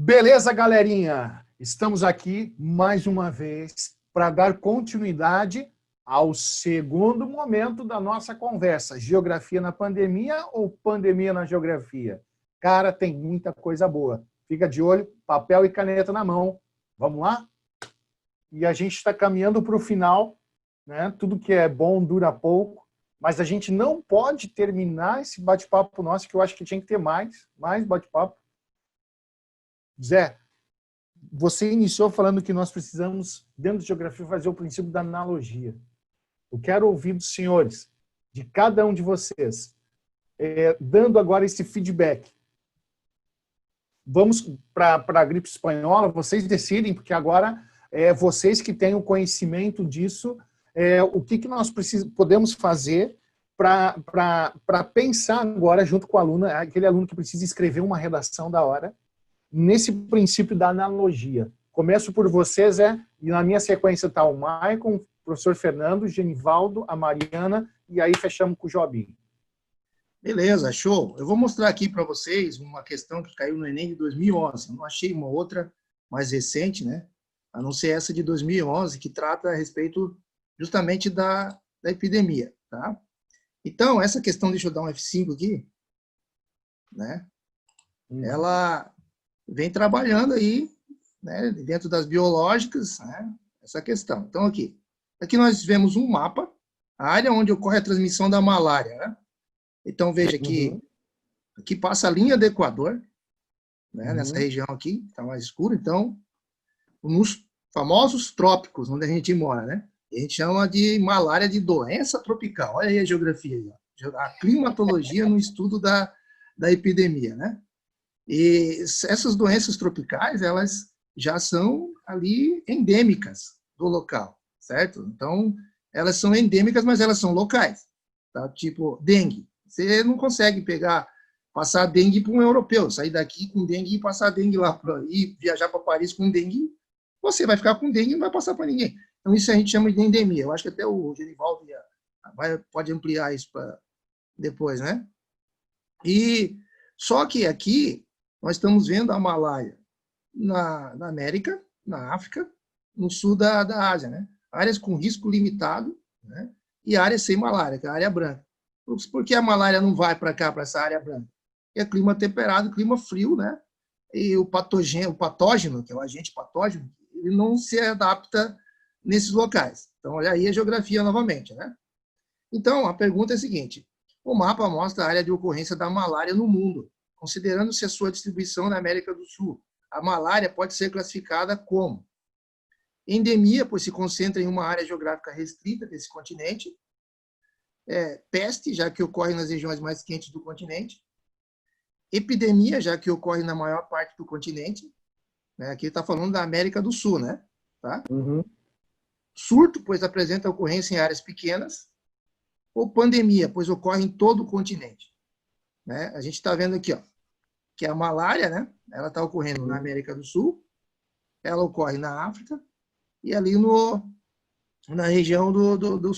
Beleza, galerinha? Estamos aqui mais uma vez para dar continuidade ao segundo momento da nossa conversa. Geografia na pandemia ou pandemia na geografia? Cara, tem muita coisa boa. Fica de olho, papel e caneta na mão. Vamos lá? E a gente está caminhando para o final, né? Tudo que é bom dura pouco, mas a gente não pode terminar esse bate-papo nosso, que eu acho que tinha que ter mais bate-papo. Zé, você iniciou falando que nós precisamos, dentro de geografia, fazer o princípio da analogia. Eu quero ouvir dos senhores, de cada um de vocês, dando agora esse feedback. Vamos para a gripe espanhola, vocês decidem, porque agora é vocês que têm o conhecimento disso, o que nós podemos fazer para pensar agora, junto com o aluno, aquele aluno que precisa escrever uma redação da hora, nesse princípio da analogia. Começo por você, Zé, e na minha sequência está o Maicon, o professor Fernando, o Genivaldo, a Mariana, e aí fechamos com o Jobim. Beleza, show. Eu vou mostrar aqui para vocês uma questão que caiu no Enem de 2011. Eu não achei uma outra mais recente, né? A não ser essa de 2011, que trata a respeito justamente da epidemia, tá? Então, essa questão, deixa eu dar um F5 aqui, né? Ela vem trabalhando aí, né, dentro das biológicas, né, essa questão. Então, aqui nós vemos um mapa, a área onde ocorre a transmissão da malária, né? Então, veja que aqui passa a linha do Equador, né, nessa região aqui, está mais escuro. Então, nos famosos trópicos, onde a gente mora, né? A gente chama de malária de doença tropical. Olha aí a geografia, a climatologia no estudo da epidemia, né? E essas doenças tropicais, elas já são ali endêmicas do local, certo? Então, elas são endêmicas, mas elas são locais, tá? Tipo, dengue. Você não consegue passar dengue para um europeu, sair daqui com dengue e passar dengue lá, e viajar para Paris com dengue, você vai ficar com dengue e não vai passar para ninguém. Então, isso a gente chama de endemia. Eu acho que até o Genivaldo pode ampliar isso para depois, né? E só que aqui nós estamos vendo a malária na América, na África, no sul da Ásia, né? Áreas com risco limitado, né? E áreas sem malária, que é a área branca. Por que a malária não vai para cá, para essa área branca? É clima temperado, clima frio, né? E o patógeno, que é o agente patógeno, ele não se adapta nesses locais. Então, olha aí a geografia novamente, né? Então, a pergunta é a seguinte: o mapa mostra a área de ocorrência da malária no mundo, considerando-se a sua distribuição na América do Sul. A malária pode ser classificada como endemia, pois se concentra em uma área geográfica restrita desse continente, peste, já que ocorre nas regiões mais quentes do continente, epidemia, já que ocorre na maior parte do continente, né? Aqui está falando da América do Sul, né? Tá? Surto, pois apresenta ocorrência em áreas pequenas, ou pandemia, pois ocorre em todo o continente. Né? A gente está vendo aqui, ó, que a malária, né, ela está ocorrendo na América do Sul, ela ocorre na África e ali na região do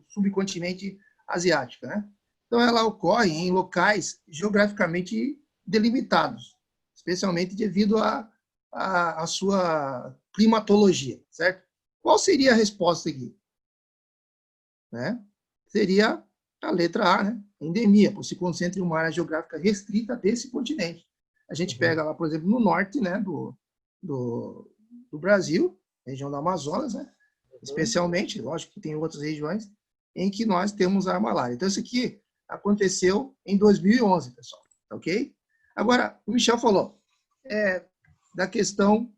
subcontinente asiático. Né? Então, ela ocorre em locais geograficamente delimitados, especialmente devido à sua climatologia, certo? Qual seria a resposta aqui? Né? Seria a letra A, né? Endemia, pois se concentra em uma área geográfica restrita desse continente. A gente pega lá, por exemplo, no norte, né, do Brasil, região do Amazonas, né? Especialmente, lógico que tem outras regiões, em que nós temos a malária. Então, isso aqui aconteceu em 2011, pessoal, ok? Agora, o Michel falou da questão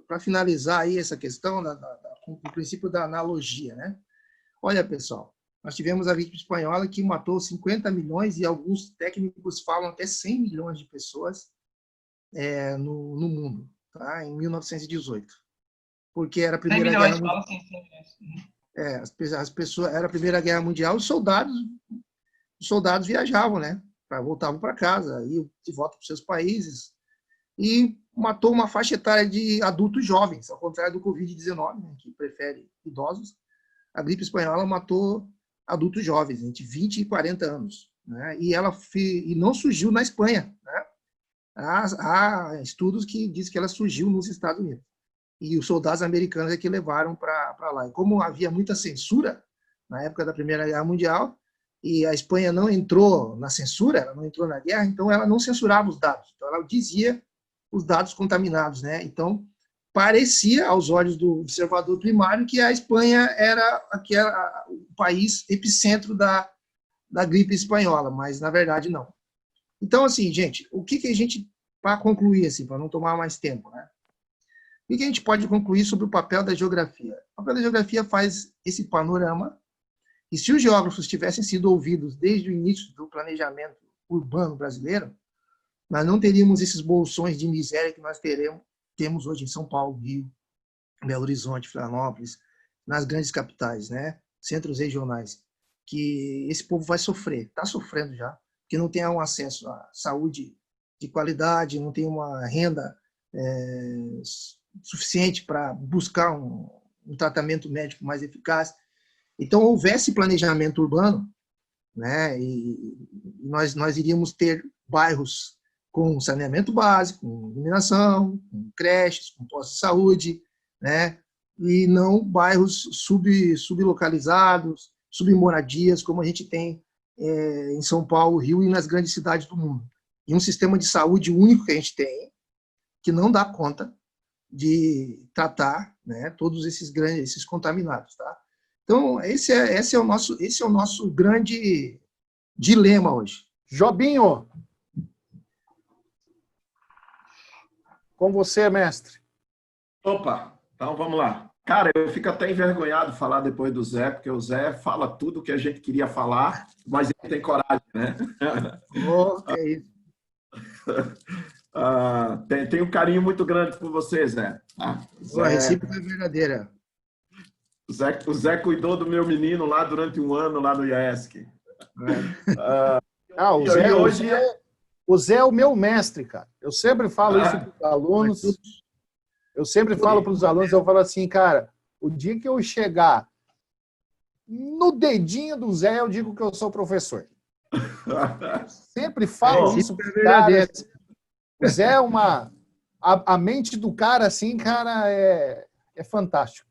para finalizar aí essa questão do princípio da analogia, né? Olha, pessoal, nós tivemos a gripe espanhola que matou 50 milhões e alguns técnicos falam até 100 milhões de pessoas no mundo, tá? Em 1918. Porque era a Primeira Guerra Mundial. As pessoas, era a Primeira Guerra Mundial, os soldados viajavam, né? Voltavam para casa, iam de volta para os seus países, e matou uma faixa etária de adultos jovens, ao contrário do Covid-19, né, que prefere idosos. A gripe espanhola matou adultos jovens, entre 20 e 40 anos. Né? E não surgiu na Espanha. Né? Há estudos que dizem que ela surgiu nos Estados Unidos. E os soldados americanos é que levaram para lá. E como havia muita censura na época da Primeira Guerra Mundial, e a Espanha não entrou na censura, ela não entrou na guerra, então ela não censurava os dados. Então ela dizia os dados contaminados, né? Então parecia aos olhos do observador primário que a Espanha era o país epicentro da gripe espanhola, mas na verdade não. Então, assim, gente, o que a gente, para concluir, assim, para não tomar mais tempo, né? O que a gente pode concluir sobre o papel da geografia? O papel da geografia faz esse panorama, e se os geógrafos tivessem sido ouvidos desde o início do planejamento urbano brasileiro, nós não teríamos esses bolsões de miséria que nós temos hoje em São Paulo, Rio, Belo Horizonte, Florianópolis, nas grandes capitais, né? Centros regionais, que esse povo vai sofrer, está sofrendo já, que não tem um acesso à saúde de qualidade, não tem uma renda suficiente para buscar um tratamento médico mais eficaz. Então, houvesse planejamento urbano, né, e nós iríamos ter bairros com saneamento básico, com iluminação, com creches, com postos de saúde, né, e não bairros sublocalizados, submoradias, como a gente tem em São Paulo, Rio e nas grandes cidades do mundo. E um sistema de saúde único que a gente tem, que não dá conta de tratar, né, todos esses contaminados, tá? Então esse é o nosso grande dilema hoje. Jobinho, com você, mestre. Opa, então vamos lá. Cara, eu fico até envergonhado de falar depois do Zé, porque o Zé fala tudo que a gente queria falar, mas ele tem coragem, né? Que é isso. Tenho um carinho muito grande por você, Zé. Zé, a recíproca é verdadeira. O Zé cuidou do meu menino lá durante um ano, lá no IASC. O Zé é o meu mestre, cara. Eu sempre falo isso para os alunos. Eu sempre falo para os alunos, eu falo assim, cara, o dia que eu chegar no dedinho do Zé, eu digo que eu sou professor. Sempre falo isso para os caras. O Zé é a mente do cara, assim, cara, é fantástico.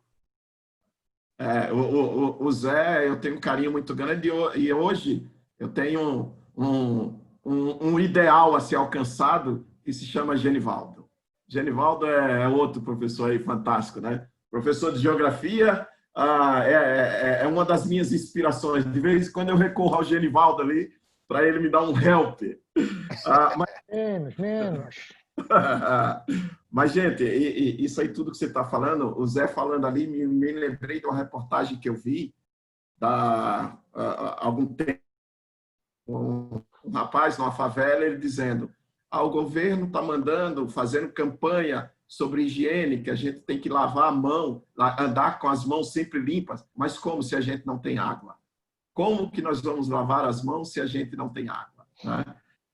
O Zé, eu tenho um carinho muito grande e hoje eu tenho um ideal a ser alcançado que se chama Genivaldo. Genivaldo é outro professor aí fantástico, né? Professor de geografia, é uma das minhas inspirações. De vez em quando eu recorro ao Genivaldo ali para ele me dar um help. Menos. Mas, gente, isso aí tudo que você está falando, o Zé falando ali, me lembrei de uma reportagem que eu vi há algum tempo, um rapaz numa favela, ele dizendo: o governo está fazendo campanha sobre higiene, que a gente tem que lavar a mão, andar com as mãos sempre limpas, mas como se a gente não tem água? Como que nós vamos lavar as mãos se a gente não tem água? Né?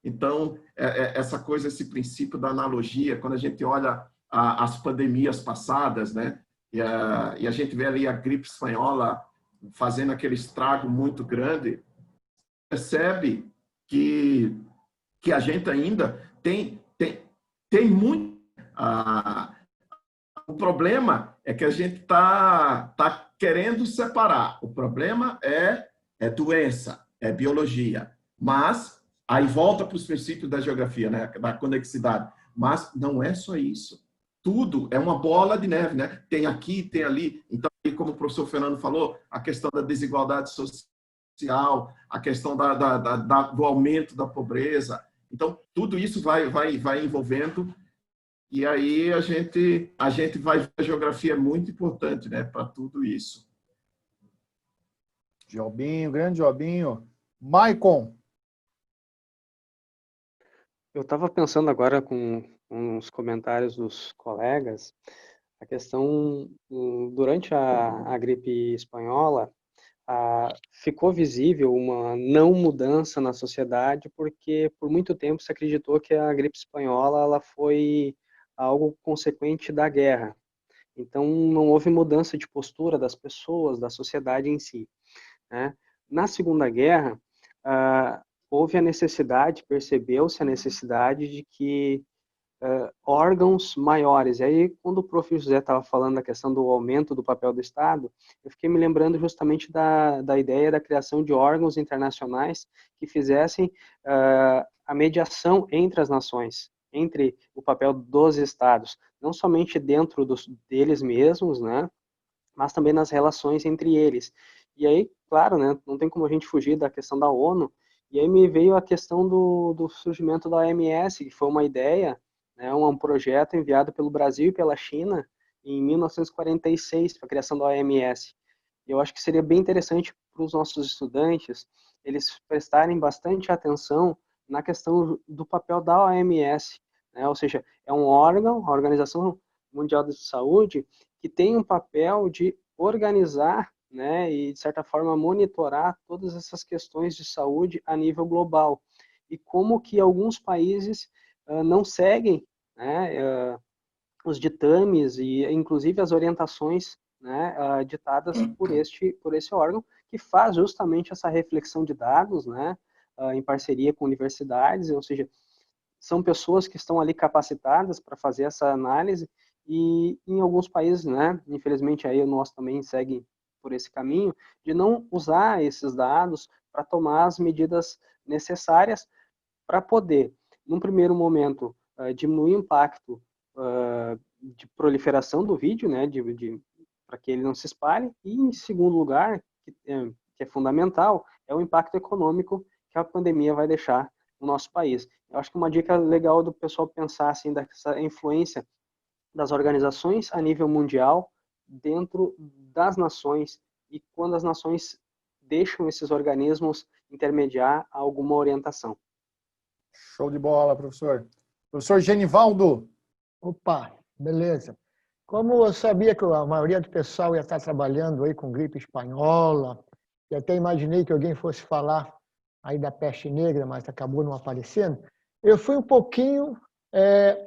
Então, essa coisa, esse princípio da analogia, quando a gente olha as pandemias passadas, né, e a gente vê ali a gripe espanhola fazendo aquele estrago muito grande, percebe que a gente ainda tem muito... o problema é que a gente tá querendo separar. O problema é doença, é biologia. Mas, aí volta para os princípios da geografia, né? Da conexidade. Mas não é só isso. Tudo é uma bola de neve, né? Tem aqui, tem ali. Então, como o professor Fernando falou, a questão da desigualdade social, a questão do aumento da pobreza. Então, tudo isso vai envolvendo, e aí a gente vai ver a geografia é muito importante, né, para tudo isso. Jobinho, grande Jobinho. Maicon. Eu estava pensando agora com uns comentários dos colegas, a questão, durante a gripe espanhola, ficou visível uma não mudança na sociedade, porque por muito tempo se acreditou que a gripe espanhola ela foi algo consequente da guerra. Então não houve mudança de postura das pessoas, da sociedade em si, né? Na Segunda Guerra, houve a necessidade, percebeu-se a necessidade de que órgãos maiores. E aí, quando o prof. José estava falando da questão do aumento do papel do Estado, eu fiquei me lembrando justamente da ideia da criação de órgãos internacionais que fizessem a mediação entre as nações, entre o papel dos Estados, não somente dentro deles mesmos, né, mas também nas relações entre eles. E aí, claro, né, não tem como a gente fugir da questão da ONU, e aí me veio a questão do surgimento da OMS, que foi uma ideia, né, um projeto enviado pelo Brasil e pela China em 1946 para a criação da OMS. E eu acho que seria bem interessante para os nossos estudantes eles prestarem bastante atenção na questão do papel da OMS, né? Ou seja, é um órgão, a Organização Mundial de Saúde, que tem um papel de organizar, né, e de certa forma monitorar todas essas questões de saúde a nível global. E como que alguns países não seguem, né, os ditames e inclusive as orientações, né, ditadas por esse órgão, que faz justamente essa reflexão de dados, né, em parceria com universidades, ou seja, são pessoas que estão ali capacitadas para fazer essa análise, e em alguns países, né, infelizmente aí o nosso também segue por esse caminho, de não usar esses dados para tomar as medidas necessárias para poder, num primeiro momento, diminuir o impacto de proliferação do vídeo, né, para que ele não se espalhe, e em segundo lugar, que é fundamental, é o impacto econômico que a pandemia vai deixar no nosso país. Eu acho que uma dica legal do pessoal pensar assim, dessa influência das organizações a nível mundial dentro das nações, e quando as nações deixam esses organismos intermediar alguma orientação. Show de bola, professor. Professor Genivaldo. Opa, beleza. Como eu sabia que a maioria do pessoal ia estar trabalhando aí com gripe espanhola, e até imaginei que alguém fosse falar aí da peste negra, mas acabou não aparecendo, eu fui um pouquinho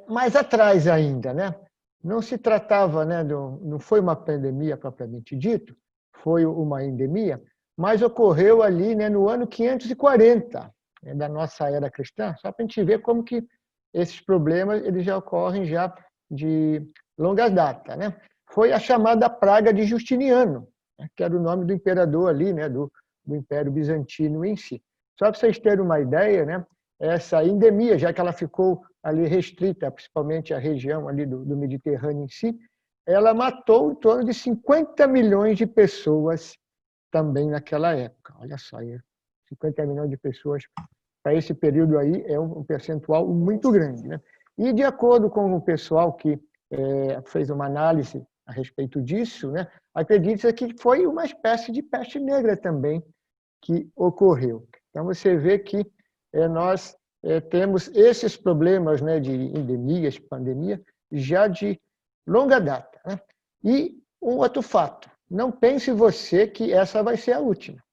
mais atrás ainda, né? Não se tratava, né, não foi uma pandemia propriamente dito, foi uma endemia, mas ocorreu ali, né, no ano 540 da nossa era cristã, só para a gente ver como que esses problemas eles já ocorrem já de longa data, né? Foi a chamada praga de Justiniano, né, que era o nome do imperador ali, né, do Império Bizantino em si. Só para vocês terem uma ideia, né, essa endemia, já que ela ficou ali restrita, principalmente à região ali do Mediterrâneo em si, ela matou em torno de 50 milhões de pessoas também naquela época. Olha só, 50 milhões de pessoas para esse período aí é um percentual muito grande, né? E de acordo com o pessoal que fez uma análise a respeito disso, né, acredita que foi uma espécie de peste negra também que ocorreu. Então você vê que nós temos esses problemas, né, de endemias, pandemia, já de longa data, né? E um outro fato, não pense você que essa vai ser a última.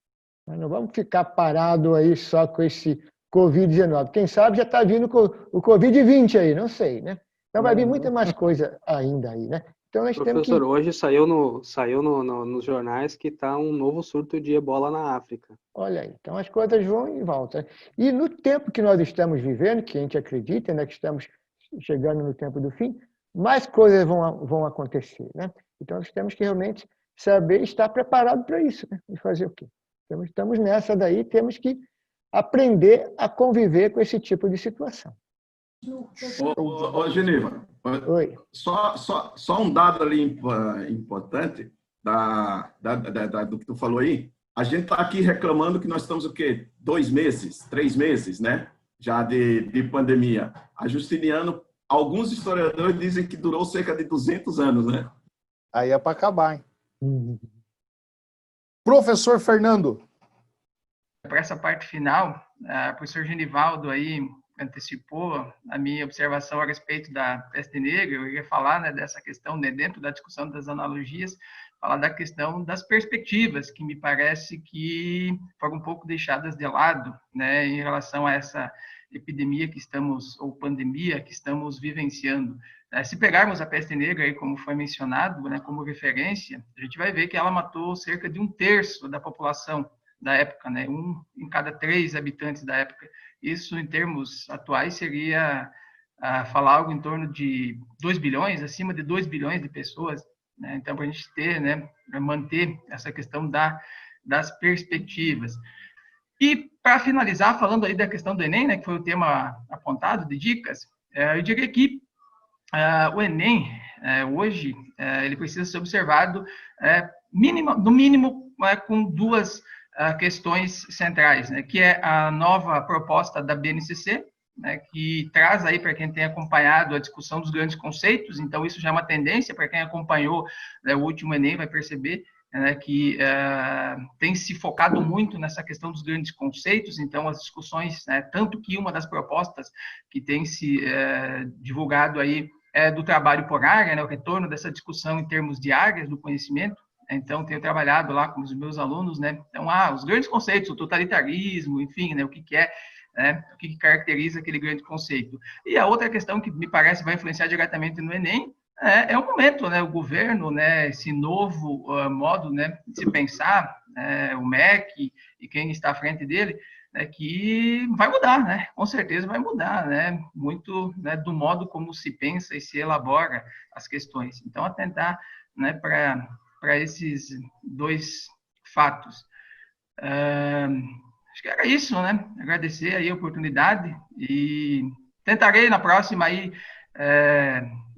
Nós não vamos ficar parado aí só com esse Covid-19. Quem sabe já está vindo o Covid-20 aí, não sei, né? Então vai vir muita mais coisa ainda aí, né? Então nós temos que... Professor, hoje saiu nos jornais que está um novo surto de ebola na África. Olha aí, então as coisas vão em volta. E no tempo que nós estamos vivendo, que a gente acredita, né, que estamos chegando no tempo do fim, mais coisas vão acontecer, né? Então nós temos que realmente saber estar preparado para isso, né? E fazer o quê? Então, estamos nessa daí, temos que aprender a conviver com esse tipo de situação. Ô, Geniva, Oi. Só um dado ali importante do que tu falou aí. A gente está aqui reclamando que nós estamos o quê? 2 meses, 3 meses, né? Já de pandemia. A Justiniano, alguns historiadores dizem que durou cerca de 200 anos, né? Aí é para acabar, hein? Professor Fernando. Para essa parte final, o professor Genivaldo aí antecipou a minha observação a respeito da peste negra. Eu ia falar, né, dessa questão, né, dentro da discussão das analogias, falar da questão das perspectivas, que me parece que foram um pouco deixadas de lado, né, em relação a essa epidemia que estamos, ou pandemia que estamos vivenciando. Se pegarmos a peste negra, aí, como foi mencionado, né, como referência, a gente vai ver que ela matou cerca de 1/3 da população da época, né? 1 em cada 3 habitantes da época. Isso, em termos atuais, seria falar algo em torno de 2 bilhões, acima de 2 bilhões de pessoas, né? Então, para a gente ter, né, manter essa questão das perspectivas. E, para finalizar, falando aí da questão do Enem, né, que foi o tema apontado de dicas, eu diria que o Enem, hoje, ele precisa ser observado, no mínimo, com 2 questões centrais, né, que é a nova proposta da BNCC, né, que traz aí, para quem tem acompanhado a discussão dos grandes conceitos, então isso já é uma tendência, para quem acompanhou, né, o último Enem vai perceber, que tem se focado muito nessa questão dos grandes conceitos, então as discussões, tanto que uma das propostas que tem se divulgado aí é do trabalho por área, né, o retorno dessa discussão em termos de áreas do conhecimento. Então, tenho trabalhado lá com os meus alunos, né, então, os grandes conceitos, o totalitarismo, enfim, né, o que é, o que caracteriza aquele grande conceito. E a outra questão que me parece vai influenciar diretamente no Enem é o momento, né? O governo, né? Esse novo modo, né? De se pensar, o MEC e quem está à frente dele, né? Que vai mudar, né? Com certeza vai mudar, né? Muito, né? Do modo como se pensa e se elabora as questões. Então, atentar, né? Para esses 2 fatos. Acho que era isso, né? Agradecer aí a oportunidade e tentarei na próxima aí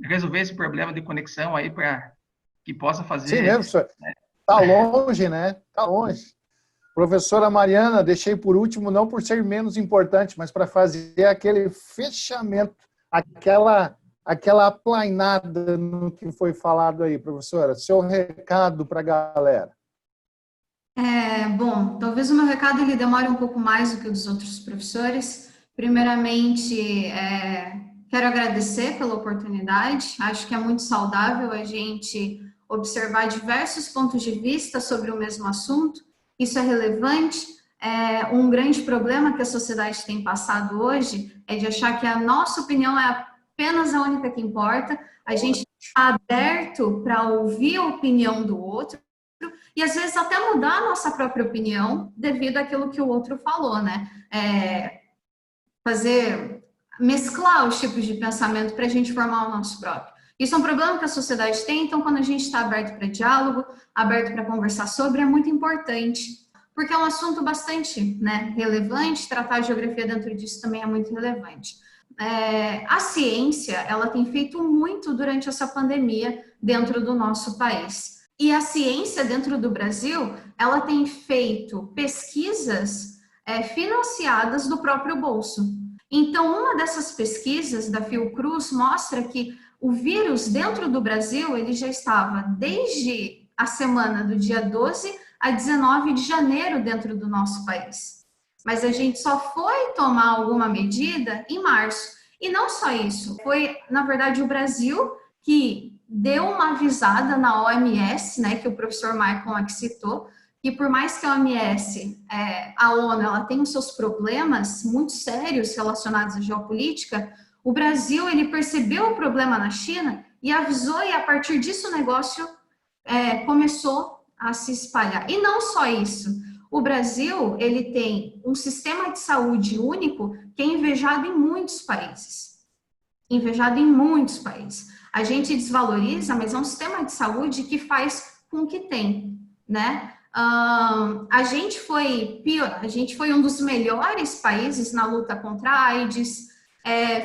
resolver esse problema de conexão aí para que possa fazer... Sim, mesmo, professor. Está longe, né? Está longe. Professora Mariana, deixei por último, não por ser menos importante, mas para fazer aquele fechamento, aquela aplainada no que foi falado aí, professora. Seu recado para a galera. Bom, talvez o meu recado ele demore um pouco mais do que o dos outros professores. Primeiramente, quero agradecer pela oportunidade. Acho que é muito saudável a gente observar diversos pontos de vista sobre o mesmo assunto. Isso é relevante. Um grande problema que a sociedade tem passado hoje é de achar que a nossa opinião é apenas a única que importa. A gente está aberto para ouvir a opinião do outro e, às vezes, até mudar a nossa própria opinião devido àquilo que o outro falou, né? Mesclar os tipos de pensamento para a gente formar o nosso próprio. Isso é um problema que a sociedade tem, então quando a gente está aberto para diálogo, aberto para conversar sobre, é muito importante, porque é um assunto bastante, né, relevante, tratar a geografia dentro disso também é muito relevante. A ciência, ela tem feito muito durante essa pandemia dentro do nosso país. E a ciência dentro do Brasil, ela tem feito pesquisas financiadas do próprio bolso. Então, uma dessas pesquisas da Fiocruz mostra que o vírus dentro do Brasil, ele já estava desde a semana do dia 12 a 19 de janeiro dentro do nosso país. Mas a gente só foi tomar alguma medida em março. E não só isso, foi, na verdade, o Brasil que deu uma avisada na OMS, né, que o professor Michael aqui citou, que por mais que a OMS, a ONU, ela tem os seus problemas muito sérios relacionados à geopolítica, o Brasil, ele percebeu o problema na China e avisou, e a partir disso o negócio começou a se espalhar. E não só isso, o Brasil, ele tem um sistema de saúde único que é invejado em muitos países. Invejado em muitos países. A gente desvaloriza, mas é um sistema de saúde que faz com que tem, né? A gente foi um dos melhores países na luta contra a AIDS,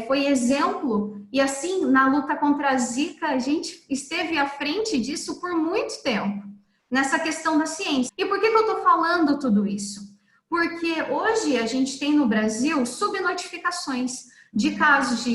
foi exemplo, e assim, na luta contra a Zika, a gente esteve à frente disso por muito tempo, nessa questão da ciência. E por que eu estou falando tudo isso? Porque hoje a gente tem no Brasil subnotificações de casos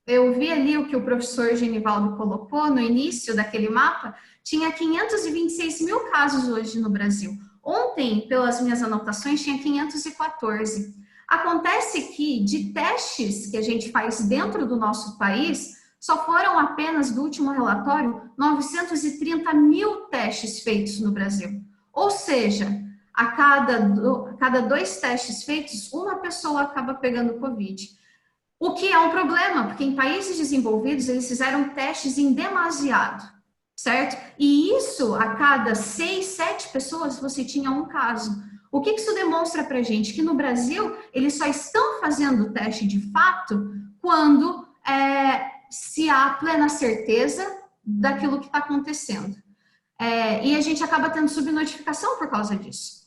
eu vi ali o que o professor Genivaldo colocou no início daquele mapa, tinha 526 mil casos hoje no Brasil. Ontem, pelas minhas anotações, tinha 514. Acontece que de testes que a gente faz dentro do nosso país, só foram apenas, do último relatório, 930 mil testes feitos no Brasil. Ou seja, a cada 2 testes feitos, uma pessoa acaba pegando Covid. O que é um problema, porque em países desenvolvidos eles fizeram testes em demasiado. certo? E isso, a cada 6, 7 pessoas, você tinha um caso. O que isso demonstra pra gente? Que no Brasil, eles só estão fazendo o teste de fato quando se há plena certeza daquilo que está acontecendo. E a gente acaba tendo subnotificação por causa disso.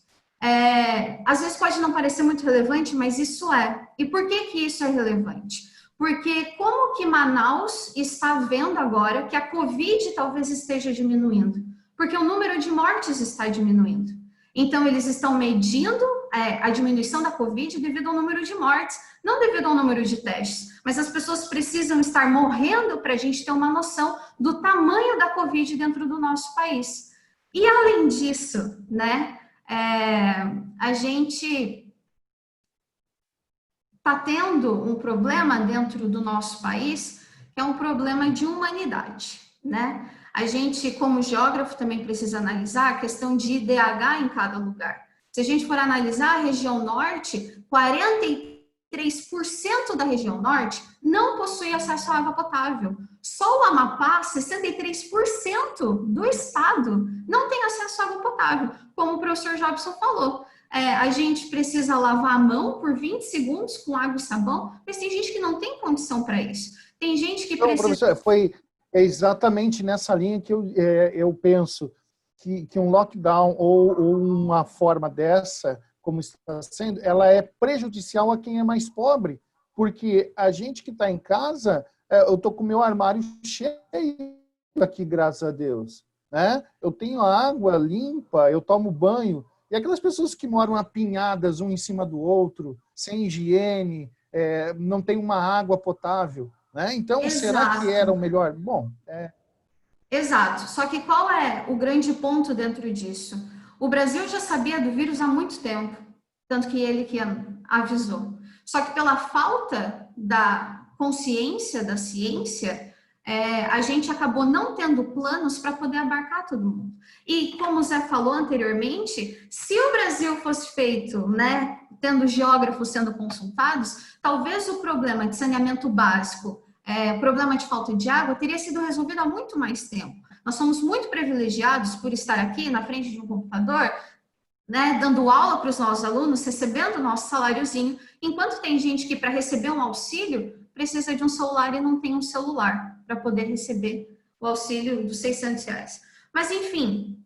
Às vezes pode não parecer muito relevante, mas isso é. E por que isso é relevante? Porque como que Manaus está vendo agora que a Covid talvez esteja diminuindo? Porque o número de mortes está diminuindo. Então, eles estão medindo a diminuição da Covid devido ao número de mortes, não devido ao número de testes. Mas as pessoas precisam estar morrendo para a gente ter uma noção do tamanho da Covid dentro do nosso país. E, além disso, né, a gente está tendo um problema dentro do nosso país, que é um problema de humanidade, né? A gente, como geógrafo, também precisa analisar a questão de IDH em cada lugar. Se a gente for analisar a região norte, 43% da região norte não possui acesso à água potável. Só o Amapá, 63% do estado, não tem acesso à água potável. Como o professor Jobson falou, a gente precisa lavar a mão por 20 segundos com água e sabão, mas tem gente que não tem condição para isso. Tem gente que precisa... Professor, foi exatamente nessa linha que eu penso que um lockdown ou uma forma dessa, como está sendo, ela é prejudicial a quem é mais pobre, porque a gente que está em casa, eu estou com o meu armário cheio aqui, graças a Deus, né? Eu tenho água limpa, eu tomo banho, e aquelas pessoas que moram apinhadas um em cima do outro, sem higiene, não tem uma água potável, né? Então, Exato. Será que era o melhor? Bom, Exato. Só que qual é o grande ponto dentro disso? O Brasil já sabia do vírus há muito tempo, tanto que ele que avisou. Só que pela falta da consciência da ciência, a gente acabou não tendo planos para poder abarcar todo mundo. E como o Zé falou anteriormente, se o Brasil fosse feito, né, tendo geógrafos sendo consultados, talvez o problema de saneamento básico, problema de falta de água, teria sido resolvido há muito mais tempo. Nós somos muito privilegiados por estar aqui na frente de um computador, né, dando aula para os nossos alunos, recebendo o nosso saláriozinho, enquanto tem gente que para receber um auxílio precisa de um celular e não tem um celular para poder receber o auxílio dos R$600. Mas, enfim,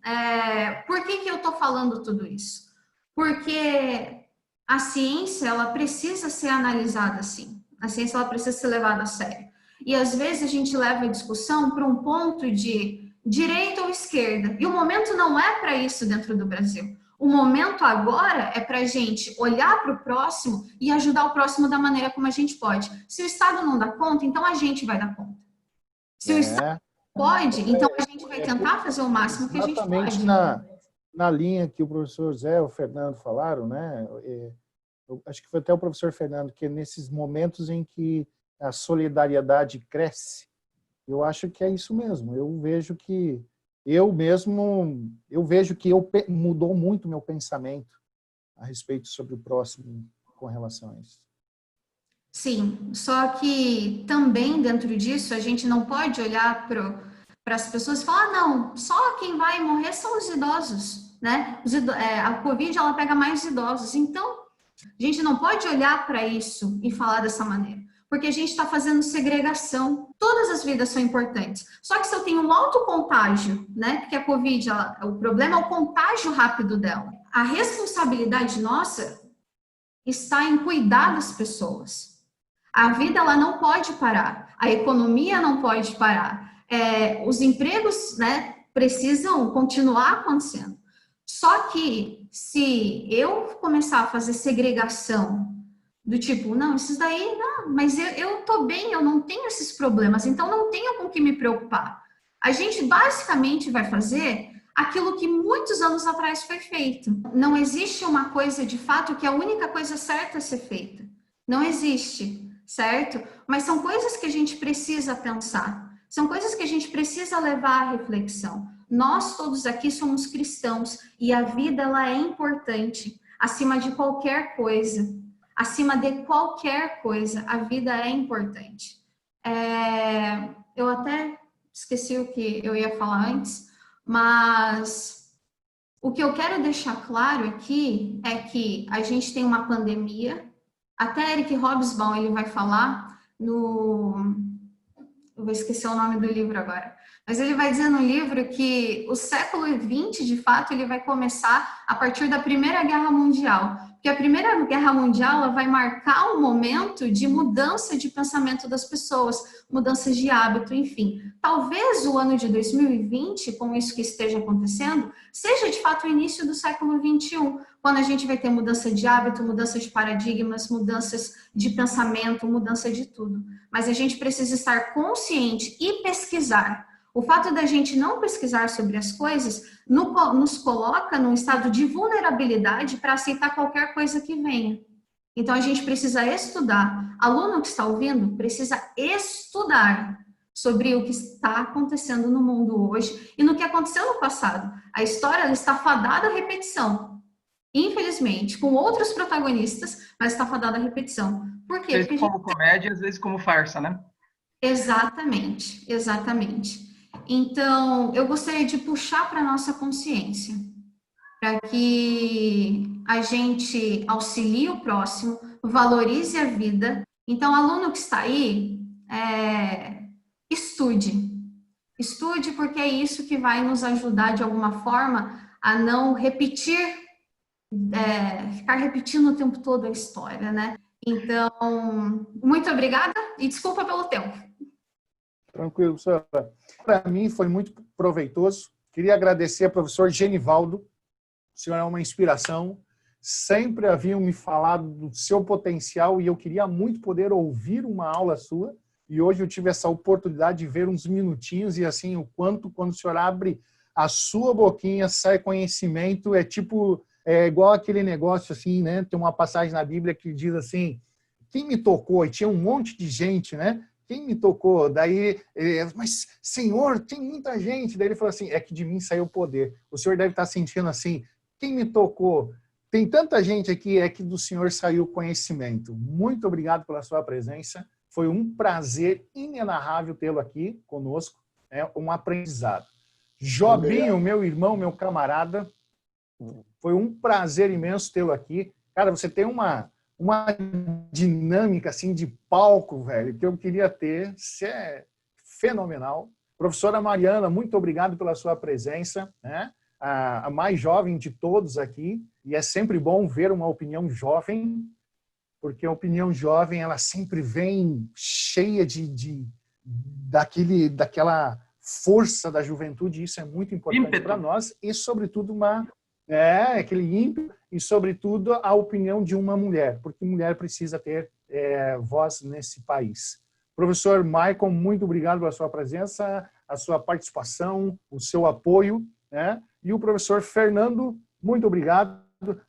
por que eu estou falando tudo isso? Porque a ciência, ela precisa ser analisada assim. A ciência, ela precisa ser levada a sério. E, às vezes, a gente leva a discussão para um ponto de direita ou esquerda. E o momento não é para isso dentro do Brasil. O momento agora é para a gente olhar para o próximo e ajudar o próximo da maneira como a gente pode. Se o Estado não dá conta, então a gente vai dar conta. Se o Estado pode, então a gente vai tentar fazer o máximo que a gente pode. Exatamente na linha que o professor Zé e o Fernando falaram, né? Eu acho que foi até o professor Fernando, que nesses momentos em que a solidariedade cresce, eu acho que é isso mesmo. Eu vejo que mudou muito meu pensamento a respeito sobre o próximo com relação a isso. Sim, só que também dentro disso a gente não pode olhar para as pessoas e falar, não, só quem vai morrer são os idosos, né? A Covid, ela pega mais idosos, então a gente não pode olhar para isso e falar dessa maneira, porque a gente está fazendo segregação. Todas as vidas são importantes. Só que se eu tenho um alto contágio, né? Porque a Covid, o problema é o contágio rápido dela. A responsabilidade nossa está em cuidar das pessoas. A vida, ela não pode parar. A economia não pode parar. Os empregos, né, precisam continuar acontecendo. Só que se eu começar a fazer segregação do tipo, não, esses daí, não, mas eu tô bem, eu não tenho esses problemas, então não tenho com que me preocupar. A gente basicamente vai fazer aquilo que muitos anos atrás foi feito. Não existe uma coisa de fato que é a única coisa certa a ser feita. Não existe, certo? Mas são coisas que a gente precisa pensar. São coisas que a gente precisa levar à reflexão. Nós todos aqui somos cristãos e a vida, ela é importante acima de qualquer coisa. Acima de qualquer coisa, a vida é importante. Eu até esqueci o que eu ia falar antes, mas o que eu quero deixar claro aqui é que a gente tem uma pandemia, até Eric Hobsbawm ele vai falar no... Eu vou esquecer o nome do livro agora, mas ele vai dizer no livro que o século XX, de fato, ele vai começar a partir da Primeira Guerra Mundial, porque a Primeira Guerra Mundial ela vai marcar um momento de mudança de pensamento das pessoas, mudanças de hábito, enfim. Talvez o ano de 2020, com isso que esteja acontecendo, seja de fato o início do século XXI, quando a gente vai ter mudança de hábito, mudança de paradigmas, mudanças de pensamento, mudança de tudo. Mas a gente precisa estar consciente e pesquisar. O fato da gente não pesquisar sobre as coisas nos coloca num estado de vulnerabilidade para aceitar qualquer coisa que venha. Então, a gente precisa estudar. Aluno que está ouvindo precisa estudar sobre o que está acontecendo no mundo hoje e no que aconteceu no passado. A história ela está fadada à repetição. Infelizmente, com outros protagonistas, mas está fadada à repetição. Por quê? Às vezes como comédia, às vezes como farsa, né? Exatamente, exatamente. Então, eu gostaria de puxar para a nossa consciência, para que a gente auxilie o próximo, valorize a vida. Então, aluno que está aí, estude. Estude porque é isso que vai nos ajudar de alguma forma a não repetir, ficar repetindo o tempo todo a história, né? Então, muito obrigada e desculpa pelo tempo. Tranquilo, professora. Para mim foi muito proveitoso. Queria agradecer ao professor Genivaldo. O senhor é uma inspiração. Sempre haviam me falado do seu potencial e eu queria muito poder ouvir uma aula sua. E hoje eu tive essa oportunidade de ver uns minutinhos e assim, o quanto quando o senhor abre a sua boquinha, sai conhecimento, é igual aquele negócio assim, né? Tem uma passagem na Bíblia que diz assim, quem me tocou? E tinha um monte de gente, né? Quem me tocou? Daí, mas Senhor, tem muita gente. Daí ele falou assim, é que de mim saiu o poder. O senhor deve estar sentindo assim, quem me tocou? Tem tanta gente aqui, é que do senhor saiu o conhecimento. Muito obrigado pela sua presença. Foi um prazer inenarrável tê-lo aqui conosco. É um aprendizado. Jobinho, meu irmão, meu camarada, foi um prazer imenso tê-lo aqui. Cara, você tem uma dinâmica assim de palco, velho, que eu queria ter. Isso é fenomenal. Professora Mariana, muito obrigado pela sua presença, né? A mais jovem de todos aqui, e é sempre bom ver uma opinião jovem, porque a opinião jovem ela sempre vem cheia daquela força da juventude, e isso é muito importante para nós, e sobretudo aquele ímpeto, e sobretudo a opinião de uma mulher, porque mulher precisa ter voz nesse país. Professor Michael, muito obrigado pela sua presença, a sua participação, o seu apoio, né? E o professor Fernando, muito obrigado.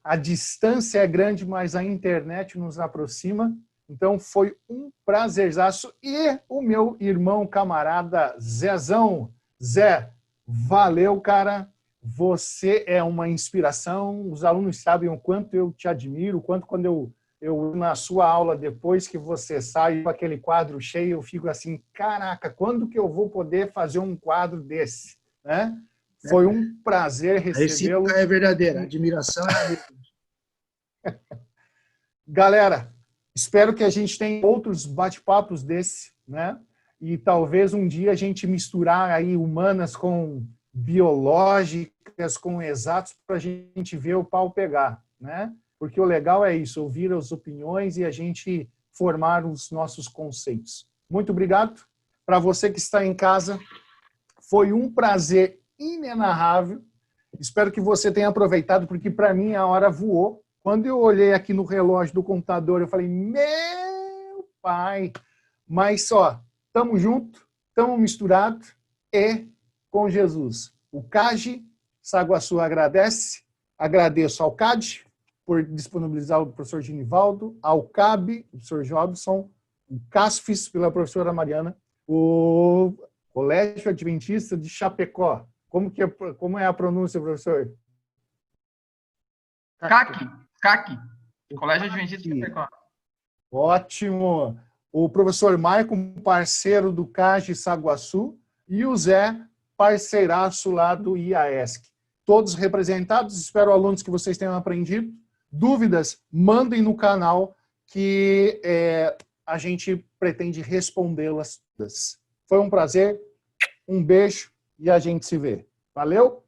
A distância é grande, mas a internet nos aproxima. Então, foi um prazerzaço. E o meu irmão, camarada Zezão. Zé, valeu, cara. Você é uma inspiração. Os alunos sabem o quanto eu te admiro, o quanto quando eu na sua aula, depois que você sai com aquele quadro cheio, eu fico assim, caraca, quando que eu vou poder fazer um quadro desse? Né? Foi um prazer recebê-lo. É verdadeira, a admiração é a mesma. Galera, espero que a gente tenha outros bate-papos desse, né? E talvez um dia a gente misturar aí humanas com biológicas, com exatos, para a gente ver o pau pegar, né? Porque o legal é isso, ouvir as opiniões e a gente formar os nossos conceitos. Muito obrigado. Para você que está em casa, foi um prazer inenarrável. Espero que você tenha aproveitado, porque para mim a hora voou. Quando eu olhei aqui no relógio do computador, eu falei, meu pai! Mas só, estamos juntos, estamos misturados e com Jesus. O CAGE, Saguaçu agradece, agradeço ao CAD por disponibilizar o professor Genivaldo, ao CAB, o professor Jobson, o CASFES pela professora Mariana, o Colégio Adventista de Chapecó. Como é a pronúncia, professor? CAC. Colégio Adventista de Chapecó. Ótimo. O professor Maicon, parceiro do CAGE Saguaçu, e o Zé, parceiraço lá do IAESC. Todos representados, espero, alunos, que vocês tenham aprendido. Dúvidas, mandem no canal que a gente pretende respondê-las todas. Foi um prazer, um beijo e a gente se vê. Valeu?